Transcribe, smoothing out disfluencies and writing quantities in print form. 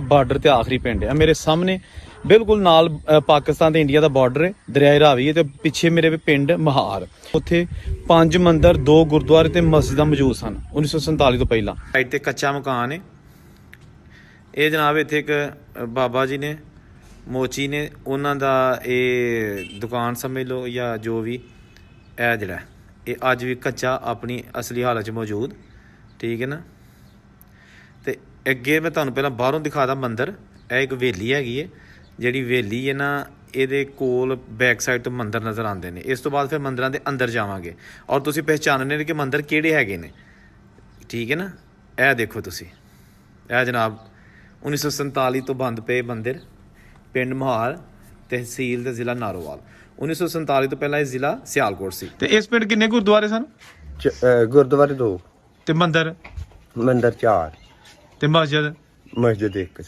Border ਤੇ ਆਖਰੀ ਪਿੰਡ ਹੈ ਮੇਰੇ ਸਾਹਮਣੇ ਬਿਲਕੁਲ ਨਾਲ ਪਾਕਿਸਤਾਨ ਤੇ ਇੰਡੀਆ ਦਾ ਬਾਰਡਰ ਹੈ, ਦਰਿਆਏ ਰਾਵੀ ਹੈ ਤੇ ਪਿੱਛੇ ਮੇਰੇ ਪਿੰਡ ਮਹਾਰ। ਉੱਥੇ 5 ਮੰਦਿਰ 2 ਗੁਰਦੁਆਰੇ ਤੇ ਮਸਜਿਦਾਂ ਮੌਜੂਦ ਸਨ 1947 ਤੋਂ ਪਹਿਲਾਂ। ਸਾਈਡ ਤੇ ਕੱਚਾ ਮਕਾਨ ਹੈ। ਇਹ ਜਨਾਬ ਇੱਥੇ ਇੱਕ ਬਾਬਾ ਜੀ ਨੇ ਮੋਚੀ ਨੇ, ਉਹਨਾਂ ਦਾ ਇਹ ਦੁਕਾਨ ਸਮਝ ਲਓ ਜਾਂ ਜੋ ਵੀ, ਇਹ ਜਿਹੜਾ ਇਹ ਅੱਜ ਵੀ ਕੱਚਾ ਆਪਣੀ ਅਸਲੀ ਹਾਲਤ 'ਚ ਮੌਜੂਦ, ਠੀਕ ਹੈ ਨਾ। ਤੇ ਅੱਗੇ ਮੈਂ ਤੁਹਾਨੂੰ ਪਹਿਲਾਂ ਬਾਹਰੋਂ ਦਿਖਾਦਾ ਮੰਦਿਰ। ਇਹ ਇੱਕ ਹਵੇਲੀ ਹੈਗੀ ਹੈ, ਜਿਹੜੀ ਹਵੇਲੀ ਹੈ ਨਾ ਇਹਦੇ ਕੋਲ ਬੈਕ ਸਾਈਡ ਤੋਂ ਮੰਦਿਰ ਨਜ਼ਰ ਆਉਂਦੇ ਨੇ। ਇਸ ਤੋਂ ਬਾਅਦ ਫਿਰ ਮੰਦਿਰਾਂ ਦੇ ਅੰਦਰ ਜਾਵਾਂਗੇ ਔਰ ਤੁਸੀਂ ਪਹਿਚਾਨਣੇ ਨੇ ਕਿ ਮੰਦਿਰ ਕਿਹੜੇ ਹੈਗੇ ਨੇ, ਠੀਕ ਹੈ ਨਾ। ਇਹ ਦੇਖੋ ਤੁਸੀਂ, ਇਹ ਜਨਾਬ 1947 ਤੋਂ ਬੰਦ ਪਏ ਮੰਦਿਰ, ਪਿੰਡ ਮਹਾਲ, ਤਹਿਸੀਲ ਤੇ ਜ਼ਿਲ੍ਹਾ ਨਾਰੋਵਾਲ। 1947 ਤੋਂ ਪਹਿਲਾਂ ਇਹ ਜ਼ਿਲ੍ਹਾ ਸਿਆਲਕੋਟ ਸੀ। ਤੇ ਇਸ ਪਿੰਡ ਕਿੰਨੇ ਗੁਰਦੁਆਰੇ ਸਨ? ਗੁਰਦੁਆਰੇ 2 ਤੇ ਮੰਦਿਰ 4 ਤੇ ਮਸਜਿਦ 1